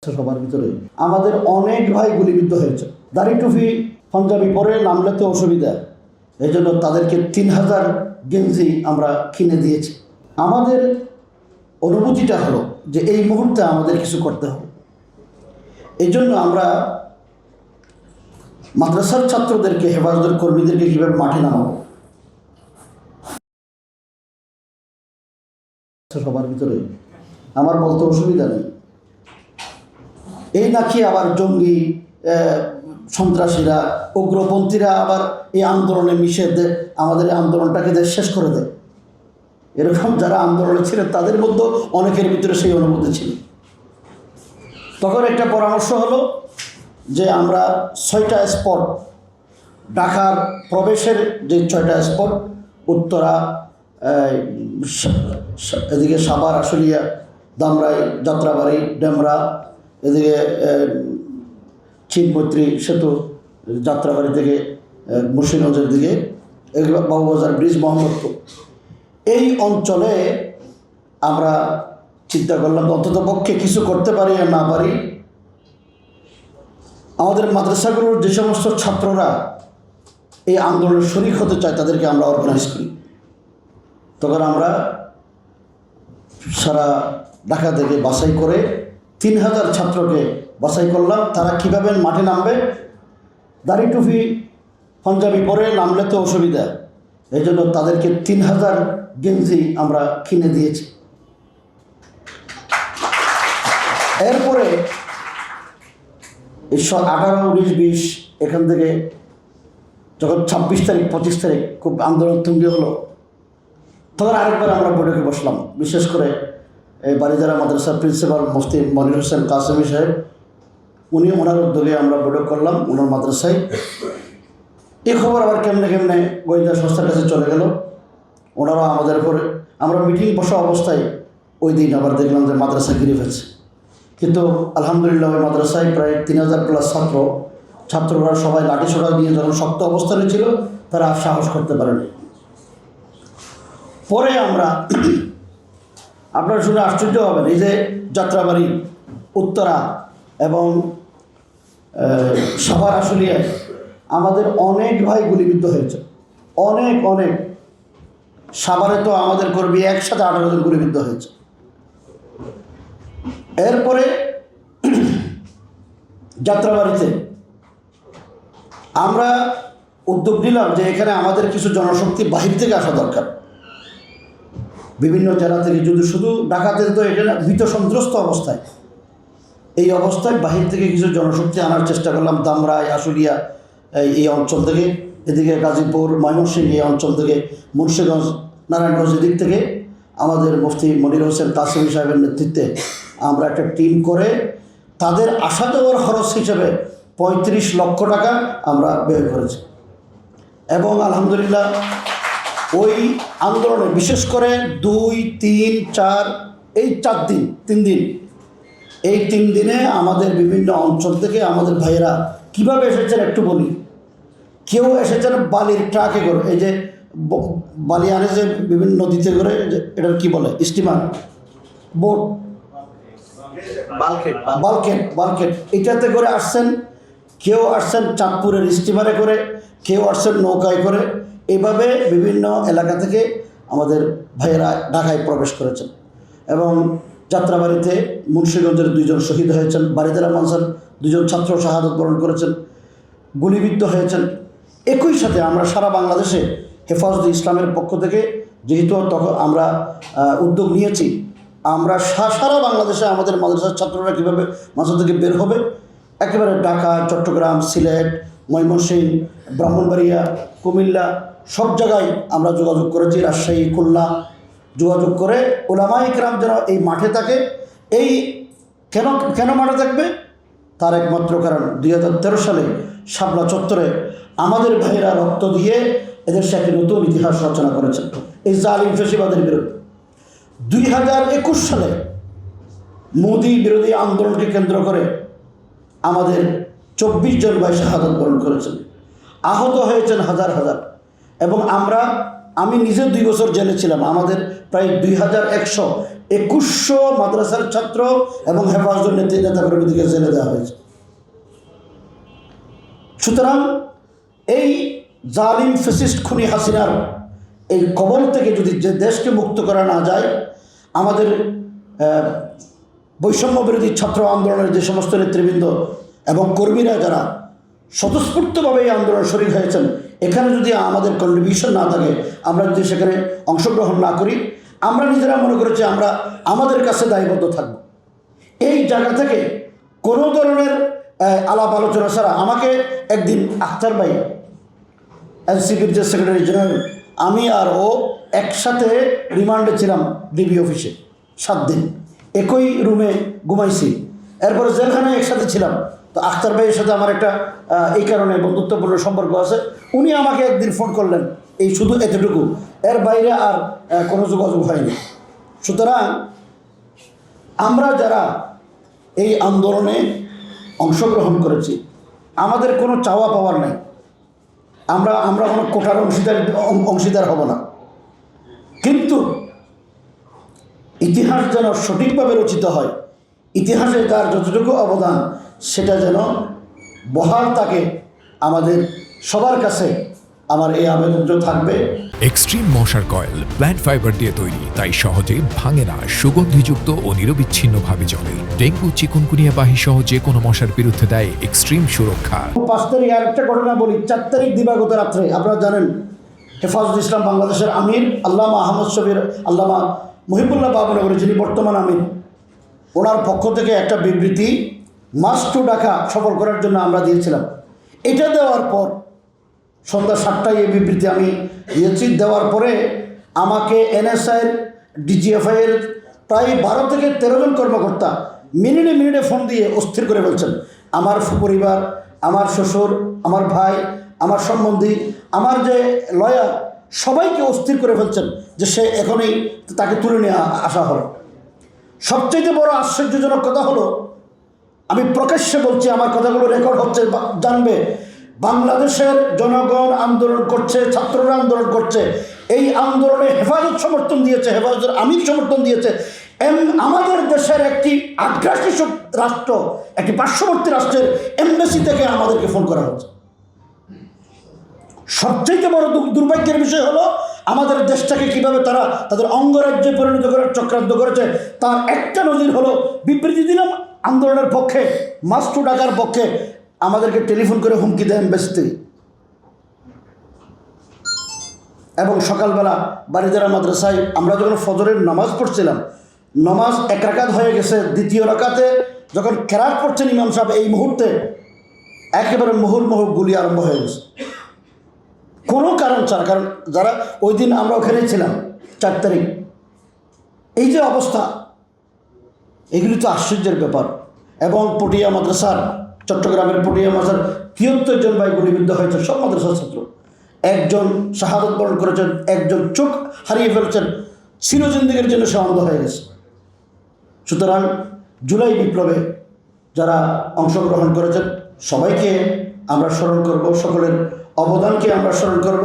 সবার ভিতরে আমাদের অনেক ভাই গুলিবিদ্ধ হয়েছে। দাড়ি টুপি পাঞ্জাবি পরে নামলে তো অসুবিধা, এই জন্য তাদেরকে 3000 গেঞ্জি আমরা কিনে দিয়েছি। আমাদের অনুভূতিটা হলো যে এই মুহূর্তে আমাদের কিছু করতে হবে। এই জন্য আমরা মাদ্রাসার ছাত্রদেরকে, হেফাজতের কর্মীদেরকে কীভাবে মাঠে নামাবো, সবার ভিতরে আমার বলতে অসুবিধা নেই। এই নাকি আবার জঙ্গি সন্ত্রাসীরা, উগ্রপন্থীরা আবার এই আন্দোলনে মিশে আমাদের আন্দোলনটাকে শেষ করে দেয়। এরকম যারা আন্দোলনে ছিলেন তাদের মধ্যে অনেকের ভিতরে সেই অনুভূতি ছিল। তখন একটা পরামর্শ হলো যে আমরা 6টা স্পট, ঢাকার প্রবেশের যে 6টা স্পট, উত্তরা, এদিকে সাভার, আশুলিয়া, ধামরাই, যাত্রাবাড়ি, ডেমরা, এদিকে চিনমৈত্রী সেতু, যাত্রাবাড়ি থেকে মুর্শিদগঞ্জের দিকে, এগুলো বাবুবাজার ব্রিজ, মোহাম্মদপুর, এই অঞ্চলে আমরা চিন্তা করলাম অন্তত পক্ষে কিছু করতে পারি আর না পারি, আমাদের মাদ্রাসাগুলোর যে সমস্ত ছাত্ররা এই আন্দোলনের শরিক হতে চায় তাদেরকে আমরা অর্গানাইজ করি। তখন আমরা সারা ঢাকা থেকে বাছাই করে 3000 ছাত্রকে বাছাই করলাম। তারা কীভাবে মাঠে নামবে, দাড়ি টুপি পাঞ্জাবি পরে নামলে তো অসুবিধা, এই জন্য তাদেরকে 3000 গেঞ্জি আমরা কিনে দিয়েছি। এরপরে 18, 19, 20 এখান থেকে যখন 26 তারিখ 25 তারিখ খুব আন্দোলন তুঙ্গে হলো, তখন আরেকবার আমরা বৈঠকে বসলাম। বিশেষ করে এই বারিজারা মাদ্রাসার প্রিন্সিপাল মুফতি মনির হোসেন কাসেমি সাহেব, ওনার উদ্যোগে আমরা বৈঠক করলাম ওনার মাদ্রাসায়। এই খবর আবার কেমনে কেমনে গোয়েন্দা সংস্থার কাছে চলে গেল। ওনারা আমাদের উপরে, আমরা মিটিং বসা অবস্থায় ওই দিন আবার দেখলাম যে মাদ্রাসা ঘিরে ফেলছে। কিন্তু আলহামদুলিল্লাহ ওই মাদ্রাসায় প্রায় 3000+ ছাত্ররা সবাই লাঠি সোটা দিয়ে যখন শক্ত অবস্থানে ছিল, তারা সাহস করতে পারেনি। পরে আমরা, আপনারা শুনে আশ্চর্য হবেন, এই যে যাত্রাবাড়ি, উত্তরা এবং সাভার, আশুলিয়ায় আমাদের অনেক ভাই গুলিবিদ্ধ হয়েছে। অনেক সাভারে তো আমাদের কর্মী একসাথে 18 জন গুলিবিদ্ধ হয়েছে। এরপরে যাত্রাবাড়িতে আমরা উদ্যোগ নিলাম যে এখানে আমাদের কিছু জনশক্তি বাহির থেকে আসা দরকার। বিভিন্ন জেলা থেকে, যদি শুধু ঢাকাতে তো এখানে ভীত সন্ত্রস্ত অবস্থায়, এই অবস্থায় বাহির থেকে কিছু জনশক্তি আনার চেষ্টা করলাম। ধামরাই, আশুলিয়া এই অঞ্চল থেকে, এদিকে গাজীপুর, ময়মনসিংহ এই অঞ্চল থেকে, মুন্সিগঞ্জ, নারায়ণগঞ্জ এদিক থেকে আমাদের মুফতি মনির হোসেন কাসেমি সাহেবের নেতৃত্বে আমরা একটা টিম করে তাদের আসা যাওয়ার খরচ হিসেবে 35 লক্ষ টাকা আমরা ব্যয় করেছি। এবং আলহামদুলিল্লাহ ওই আন্দোলনে বিশেষ করে 2, 3, 4 এই 4 দিন, 3 দিন, এই 3 দিনে আমাদের বিভিন্ন অঞ্চল থেকে আমাদের ভাইয়েরা কীভাবে এসেছেন একটু বলি। কেউ এসেছেন বালির ট্রাকে করে, এই যে বালি আনে যে বিভিন্ন নদীতে করে, এটার কি বলে, স্টিমার, বোট, বালকেট, এটাতে করে আসছেন। কেউ আসছেন চাঁদপুরের স্টিমারে করে, কেউ আসছেন নৌকায় করে। এইভাবে বিভিন্ন এলাকা থেকে আমাদের ভাইয়েরা ঢাকায় প্রবেশ করেছেন। এবং যাত্রাবাড়িতে মুন্সিগঞ্জের 2 জন শহীদ হয়েছেন, বারিজারা মানসার 2 জন ছাত্র শাহাদত বরণ করেছেন, গুলিবিদ্ধ হয়েছেন। একই সাথে আমরা সারা বাংলাদেশে হেফাজতে ইসলামের পক্ষ থেকে, যেহেতু তখন আমরা উদ্যোগ নিয়েছি, আমরা সারা বাংলাদেশে আমাদের মাদ্রাসার ছাত্ররা কীভাবে মাদ্রাসা থেকে বের হবে, একেবারে ঢাকা, চট্টগ্রাম, সিলেট, ময়মনসিংহ, ব্রাহ্মণবাড়িয়া, কুমিল্লা সব জায়গায় আমরা যোগাযোগ করেছি, রাজশাহী, খুলনা, যোগাযোগ করে ওলামায়ে কেরাম যেন এই মাঠে থাকে। এই কেন মাঠে থাকবে, তার একমাত্র কারণ 2013 সালে শাপলা চত্বরে আমাদের ভাইয়েরা রক্ত দিয়ে এদের সাথে নতুন ইতিহাস রচনা করেছেন এই জালিম ফ্যাসিবাদের বিরুদ্ধে। 2021 সালে মোদি বিরোধী আন্দোলনকে কেন্দ্র করে আমাদের 24 জন ভাই শাহাদত বরণ করেছেন, আহত হয়েছেন হাজার। এবং আমি নিজে 2 বছর জেলে ছিলাম। আমাদের প্রায় 2100 2100 মাদ্রাসার ছাত্র এবং হেফাজতের নেতাকর্মীদেরকে জেলে দেওয়া হয়েছে। সুতরাং এই জালিম ফ্যাসিস্ট খুনি হাসিনার এই কবল থেকে যদি যে দেশকে মুক্ত করা না যায়, আমাদের বৈষম্য বিরোধী ছাত্র আন্দোলনের যে সমস্ত নেতৃবৃন্দ এবং কর্মীরা যারা স্বতঃস্ফূর্তভাবে এই আন্দোলনে শরীক হয়েছেন, এখানে যদি আমাদের কন্ট্রিবিউশন না থাকে, আমরা যদি সেখানে অংশগ্রহণ না করি, আমরা নিজেরা মনে করেছি আমরা আমাদের কাছে দায়বদ্ধ থাকব। এই জায়গা থেকে কোনো ধরনের আলাপ আলোচনা ছাড়া আমাকে একদিন আখতার ভাই, এনসিপির যে সেক্রেটারি জেনারেল, আমি আর ও একসাথে রিমান্ডে ছিলাম ডিবি অফিসে 7 দিন, একই রুমে ঘুমাইছি, এরপরে জেলখানায় একসাথে ছিলাম। তো আখতার ভাইয়ের সাথে আমার একটা এই কারণে বন্ধুত্বপূর্ণ সম্পর্ক আছে। উনি আমাকে একদিন ফোন করলেন, এই শুধু এতটুকু, এর বাইরে আর কোনো যোগাযোগ হয়নি। সুতরাং আমরা যারা এই আন্দোলনে অংশগ্রহণ করেছি, আমাদের কোনো চাওয়া পাওয়ার নাই, আমরা কোনো কোটার অংশীদার হব না, কিন্তু ইতিহাস যেন সঠিকভাবে রচিত হয়, ইতিহাসে তার যতটুকু অবদান সেটা যেন বহাল থাকে। আমাদের সবার কাছে আমার এই আবেদন থাকবে। এক্সট্রিম মশার কয়েল প্ল্যান্ট ফাইবার দিয়ে তৈরি, তাই সহজে ভাঙে না, সুগন্ধিযুক্ত ও নিরবিচ্ছিন্নভাবে জ্বলে। ডেঙ্গু, চিকুনগুনিয়া বাহি সহ যে কোনো মশার বিরুদ্ধে দেয় এক্সট্রিম সুরক্ষা। 5 তারিখ আরেকটা ঘটনা বলি। 4 তারিখ দিবাগত রাত্রে আপনারা জানেন হেফাজত ইসলাম বাংলাদেশের আমির আল্লামা আহমদ শফির, আল্লামা মুহিবুল্লাহ বাবুনগরী, যিনি বর্তমান আমির, ওনার পক্ষ থেকে একটা বিবৃতি মার্চ টু ঢাকা সফল করার জন্য আমরা দিয়েছিলাম। এটা দেওয়ার পর সন্ধ্যা 7টায় এই বিবৃতি আমি দিয়েছি। দেওয়ার পরে আমাকে এনএসআইয়ের, ডিজিএফআইয়ের প্রায় 12 থেকে 13 জন কর্মকর্তা মিনিটে মিনিটে ফোন দিয়ে অস্থির করে বলছেন। আমার পরিবার, আমার শ্বশুর, আমার ভাই, আমার সম্বন্ধী, আমার যে লয়ার, সবাইকে অস্থির করে ফেলছেন যে সে এখনই তাকে তুলে নিয়ে আসা হলো। সবচেয়ে বড় আশ্চর্যজনক কথা হলো, আমি প্রকাশ্যে বলছি, আমার কথাগুলো রেকর্ড হচ্ছে, জানবে, বাংলাদেশের জনগণ আন্দোলন করছে, ছাত্ররা আন্দোলন করছে, এই আন্দোলনে হেফাজত সমর্থন দিয়েছে, হেফাজতের আমির সমর্থন দিয়েছে। আমাদের দেশের একটি আগ্রাসী রাষ্ট্র, একটি পার্শ্ববর্তী রাষ্ট্রের এমবাসি থেকে আমাদেরকে ফোন করা হচ্ছে। সবচেয়ে বড় দুর্ভাগ্যের বিষয় হলো, আমাদের দেশটাকে কিভাবে তারা তাদের অঙ্গরাজ্যে পরিণত করার চক্রান্ত করেছে তার একটা নজির হলো, বিবৃতি দিলাম আন্দোলনের পক্ষে, মার্চ টু ঢাকার পক্ষে, আমাদেরকে টেলিফোন করে হুমকি দেন বেচতে। এবং সকালবেলা বারিদারা মাদ্রাসায় আমরা যখন ফজরের নামাজ পড়ছিলাম, নামাজ 1 রাকাত হয়ে গেছে, 2য় রাকাতে যখন কেরাত পড়ছেন ইমাম সাহেব, এই মুহূর্তে একেবারে মুহুর্মুহু গুলি আরম্ভ হয়ে গেছে, কোনো কারণ ছাড়া। কারণ যারা ওই দিন আমরা ওখানেই ছিলাম 4 তারিখ, এই যে অবস্থা, এগুলি তো আশ্চর্যের ব্যাপার। এবং পটিয়া মাদ্রাসার, চট্টগ্রামের পটিয়া মাদ্রাসার 73 জন ভাই গুলিবিদ্ধ হয়েছে, সব মাদ্রাসার ছাত্র। 1 জন শাহাদত বরণ করেছেন, 1 জন চোখ হারিয়ে ফেলেছেন, চিরজিন্দিগির জন্য সে অন্ধ হয়ে গেছে। সুতরাং জুলাই বিপ্লবে যারা অংশগ্রহণ করেছেন সবাইকে আমরা স্মরণ করব, সকলের অবদানকে আমরা স্মরণ করব।